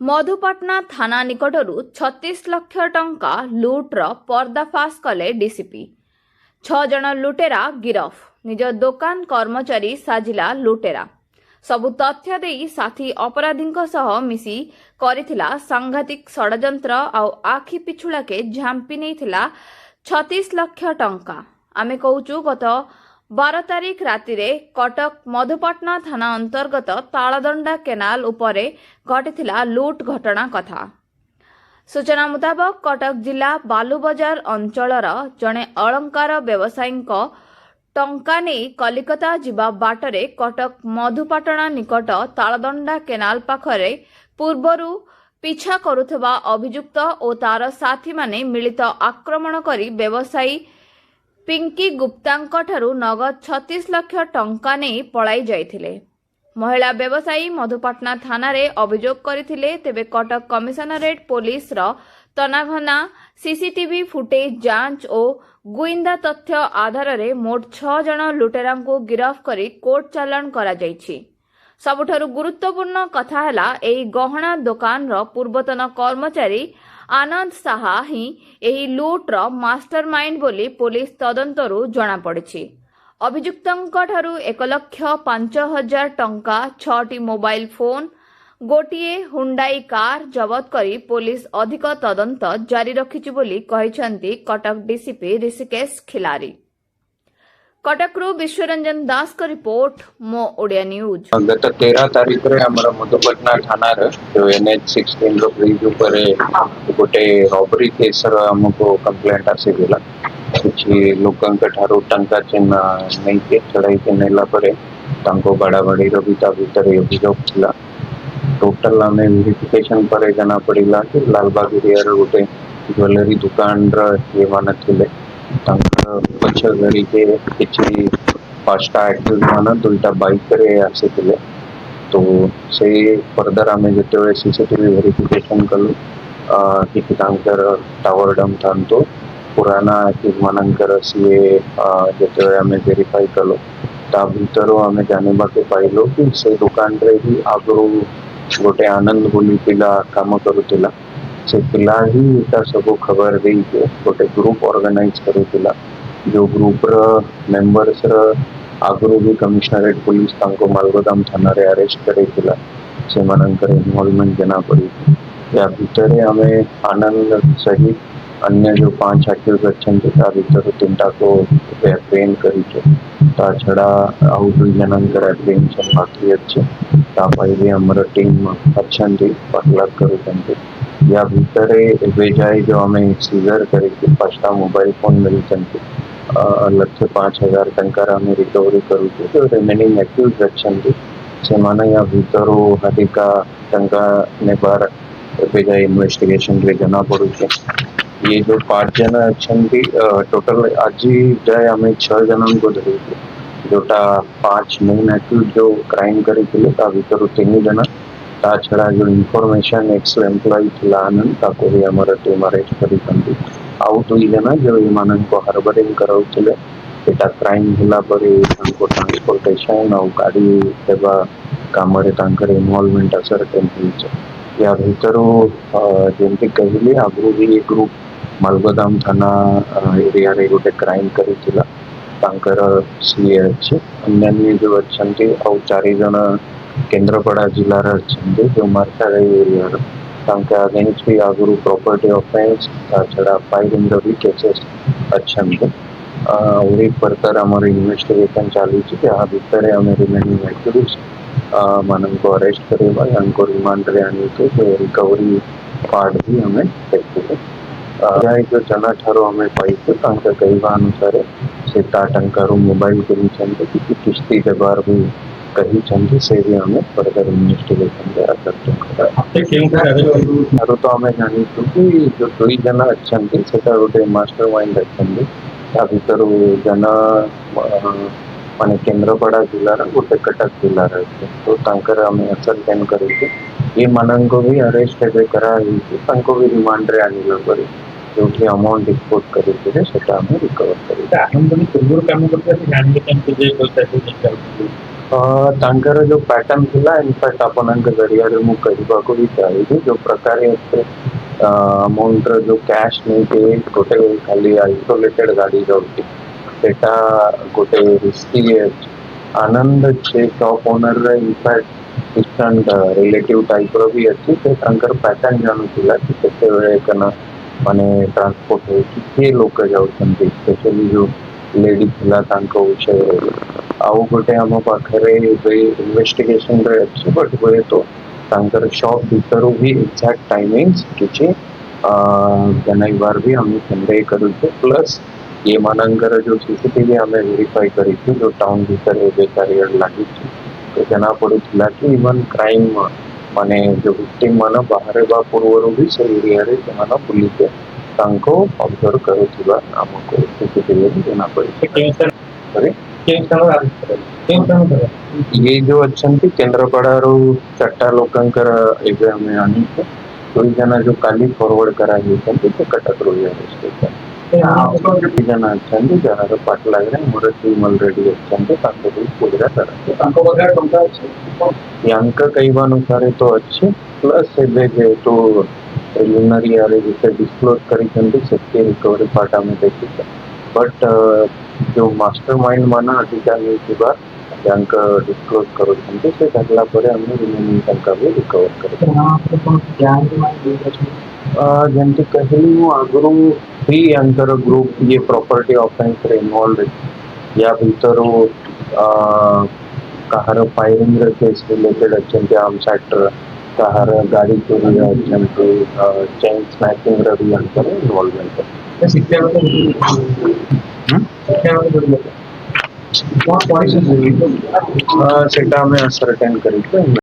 मधुपाटना थाना निकटरू 36 लाख टंका लुट्र पर्दाफाश कले डीसीपी। 6 जन लुटेरा गिरफ। निज दुकान कर्मचारी साजिला लुटेरा। सबु तथ्य देई साथी अपराधीଙ୍କ सह मिसी करिथिला सांघातिक षडयंत्र आउ आखि पिछुलाके झांपी नेइथिला 36 लाख टंका। आमे कहूचु गत 12 तारीख राति रे कटक मधुपाटना थाना अंतर्गत तालदंडा केनाल उपरे घटिथिला लुट घटना कथा। सूचना मुताबक कटक जिला बालुबजार अंचलर जणे अलंकार व्यवसायीଙ୍କ टंका नहीं कलिकता जिबा बाटरे कटक मधुपाटना निकट तालदंडा केनाल पाखरे पूर्वरु पिछा करुथबा अभियुक्त और तार साथी माने मिलित आक्रमण करी व्यवसायी पिंकी गुप्तांक ठारू नगद 36 लाख टंका नहीं पलाई जाइथिले। महिला व्यवसायी मधुपाटना थाना रे अभियोग करथिले। तेबे कटक कमिशनरेट पुलिस रो तनाघना सीसीटीवी फुटेज जांच और गुइंदा तथ्य आधार रे मोट 6 जन लुटेरांको गिरफ करी कोर्ट चालान करा जाइछि। सबुठारु गुरुत्वपूर्ण कथा हैला एही गहना दुकान रो पूर्वतन कर्मचारी आनंद साहा ही एही लुट्र मास्टरमाइंड बोली पुलिस तदंतरू जना पड़िछि। अभियुक्तंक ठारू 1,05,000 टंका 6टी मोबाइल फोन गोटिए हुंडाई कार जबत करी पुलिस अधिक तदंत जारी रखिछि बोली कहिसंती कटक डीसीपी ऋषिकेश खिलारी। कटकरू विश्वरंजन दास का रिपोर्ट मो ओडिया न्यूज। गत 13 तारीख रे हमर मधुपाटना थाना रे जो NH16 रो ब्रिज ऊपर गोटे रॉबरी केस रो हमको कंप्लेंट आसीला। कुछ लोकंक ठारो टंका चिन्ह नहीं के चढ़ाई के नेला परे तांको बड़ा बड़ी रो बीता भीतर अभियोग थिला। टोटल हमें वेरिफिकेशन पर जना पड़िला कि लालबाग एरिया रो गोटे ज्वेलरी दुकान रो ये मान थिले। पक्ष घड़ी के किसी पांचटा एक्टिव मान दुईटा बाइक रे आसीथिले। तो से फर्दर आमे जेते सीसीटीवी वेरिफिकेशन कलु कि तांकर टावर डम थांतो पुराना एक्टिव मानकर सीए जेते आमे वेरीफाई कलु ता भीतर आमे जानिबा के पाइलो कि से दुकान रे ही आगु गोटे आनंद बोली पिला काम करुतिला। से पिला ही इटा सब खबर दे के गोटे ग्रुप ऑर्गेनाइज करुतिला। जो ग्रुप र मेंबर्स र आगु भी कमिश्नरेट पुलिस तांको मालगोदाम थाना रे अरेस्ट करेतिला। से मानकर इन्वॉल्वमेंट जना पड़ी। या भीतर हमें आनंद सहित अन्य जो 5 एक्टिव अच्छे ता भीतर 3टा को एप्रेन करी ता छड़ा आउ 2 जनंकर एप्रेंशन बाकी अच्छे ता पहले हमर टीम अच्छे पकड़ करूँ। या भीतर बेजाय जो हमें सीजर करके 5टा मोबाइल फोन मिली 1,05,000 टंका हमें रिकवरी करूँ। जो रिमेनिंग एक्टिव अच्छे से माना या भीतर अधिका टंका ने बार बेजाय इन्वेस्टिगेशन रे जना पड़ू। ये जो 5 जन अच्छे टोटल आज जाए हमें 6 जन को धरी जोटा 5 मेन एक्टिव जो क्राइम करी भीतर 3 जना ता छड़ा जो इनफॉरमेशन एक्स एम्प्लॉय थिला आनंद ताको भी हमारा टीम अरेस्ट करी आउ 2 जना जो ईमान को हरबरिंग कराउथिले एटा क्राइम होला परे तांको ट्रांसपोर्टेशन और गाड़ी सेवा काम रे तांकर इन्वॉल्वमेंट असर टेम्पल या भीतर जेंति कहली आगु भी एक ग्रुप मालगोदाम थाना एरिया रे गोटे क्राइम करिथिला तांकर सीए अच्छे अन्य जो अच्छे और 4 जन केन्द्रापड़ा जिलार अच्छे जो मार्काई एरिया अगेंस्ट भी आगु प्रॉपर्टी ऑफेंस छड़ा फायरिंग भी केसेस अच्छे और फर्दर आम इन्वेस्टिगेशन चली भीतर आम रिमेनिंग एक्टिविस्ट मान को अरेस्ट करवा रिमांड रे आने के रिकवरी पार्ट भी हमें देखते जो जना ठारो हमें पाइसे कहवा अनुसार से टंकार मोबाइल कि किस्ती देवार भी कही से भी हमें फर्दर इन्वेस्टिगेशन द्वारा करते तो हमें जानी कि जो 2 जना अच्छे से गोटे मास्टर माइंड अच्छे भीतर जना माने केन्द्रापड़ा जिलार गोटे कटक जिलार अच्छे तो तांकर हमें असरटेन करके ये मान को भी अरेस्ट करा भी रिमांड रे आनिला पड़े जो अमाउंट डिस्पोज करते रिकवर कर ତାଙ୍କର ଯୋଉ ପ୍ୟାଟର୍ନ ଥିଲା ଇନଫ୍ୟାକ୍ଟ ଆପଣଙ୍କ ଜରିଆରେ ମୁଁ କହିବାକୁ ବି ଚାହିଁବି ଯୋଉ ପ୍ରକାରେ ଏତେ ଆମାଉଣ୍ଟର ଯୋଉ କ୍ୟାସ୍ ନେଇକି ଗୋଟେ ଖାଲି ଆଇସୋଲେଟେଡ୍ ଗାଡ଼ି ଯାଉଛି ସେଟା ଗୋଟେ ରିସ୍କି ଅଛି। ଆନନ୍ଦ ସେ ସପ୍ ଓନର ଇନଫ୍ୟାକ୍ଟ ଡିଷ୍ଟାଣ୍ଟ ରିଲେଟିଭ ଟାଇପର ବି ଅଛି ସେ ତାଙ୍କର ପ୍ୟାଟର୍ନ ଜାଣୁଥିଲା କି କେତେବେଳେ କେନ ମାନେ ଟ୍ରାନ୍ସପୋର୍ଟ ହେଉଛି କିଏ ଲୋକ ଯାଉଛନ୍ତି ସ୍ପେଶାଲି ଯୋଉ ଲେଡି ଥିଲା ତାଙ୍କ ବିଷୟରେ ଆଉ ଗୋଟେ ଆମ ପାଖରେ ଏବେ ଇନଭେଷ୍ଟିଗେସନରେ ଅଛି ବଟ୍ ହୁଏତ ତାଙ୍କର ସପ୍ ଭିତରୁ ବି ଏକ୍ଜାକ୍ଟ ଟାଇମିଂସ୍ କିଛି ଜଣାଇବାର ବି ଆମେ ସନ୍ଦେହ କରୁଛୁ ପ୍ଲସ୍ ଏମାନଙ୍କର ଯୋଉ ସିସିଟିଭି ଆମେ ଭେରିଫାଇ କରିଛୁ ଯୋଉ ଟାଉନ ଭିତରେ ଏବେ ଚାରିଆଡେ ଲାଗିଛି ତ ଜଣା ପଡୁଥିଲା କି ଇଭନ୍ କ୍ରାଇମ୍ ମାନେ ଯୋଉ ଭିକ୍ଟିମ୍ ମାନ ବାହାରିବା ପୂର୍ବରୁ ବି ସେ ଏରିଆରେ ସେମାନେ ବୁଲିକି ତାଙ୍କୁ ଅବଜର୍ଭ କରୁଥିବା ଆମକୁ ସିସିଟିଭିରେ ଜଣାପଡିଛି। Sorry? ଇଏ ଯୋଉ ଅଛନ୍ତି କେନ୍ଦ୍ରାପଡାରୁ 4ଟା ଲୋକଙ୍କର ଏବେ ଆମେ ଆଣିଛୁ 2 ଜଣ ଯୋଉ କାଲି ଫରୱାର୍ଡ କରାଯାଇଛନ୍ତି ସେ କଟକରୁ ଦି ଜଣ ଅଛନ୍ତି ଯାହାର ପାଟଲାଗରେ ମୋର ଟିମ୍ ଅଲରେଡି ଅଛନ୍ତି ତାଙ୍କୁ ବି ପୁରା ୟାଙ୍କ କହିବା ଅନୁସାରେ ତ ଅଛି ପ୍ଲସ୍ ଏବେ ଯେହେତୁ ପ୍ରିଲିମିନାରୀ ୟାରେ ଯେତେ ଡିସକ୍ଲୋଜ କରିଛନ୍ତି ସେତିକି ରିକଭରି ପାର୍ଟ ଆମେ ଦେଖିଛୁ ବଟ୍ ଯୋଉ ମାଷ୍ଟର ମାଇଣ୍ଡ ମାନେ ଅଧିକା ନେଇଥିବା ଯାଙ୍କ ଡିସକ୍ଲୋଜ କରୁଛନ୍ତି ସେ ଜାଣିଲା ପରେ ଆମେ ରିମେନିଂ ଟଙ୍କା ବି ରିକଭର କରିବୁ। ଯେମିତି କହିଲି ମୁଁ ଆଗରୁ ବି ୟାଙ୍କର ଗ୍ରୁପ ଇଏ ପ୍ରପର୍ଟି ଅଫେନ୍ସରେ ଇନଭଲ୍ଭ ୟା ଭିତରୁ କାହାର ଫାୟାରିଂର କେସ୍ ରିଲେଟେଡ୍ ଅଛନ୍ତି ଆର୍ମସ୍ ଆକ୍ଟର କାହାର ଗାଡ଼ି ଚୋରିରେ ଅଛନ୍ତି ଚେନ୍ ସ୍ନାଚିଂର ବି ୟାଙ୍କର ଇନଭଲ୍ଭମେଣ୍ଟ ଅଛି। ସେଟା ଆମେ ଆସରଟେନ୍ କରିଛୁ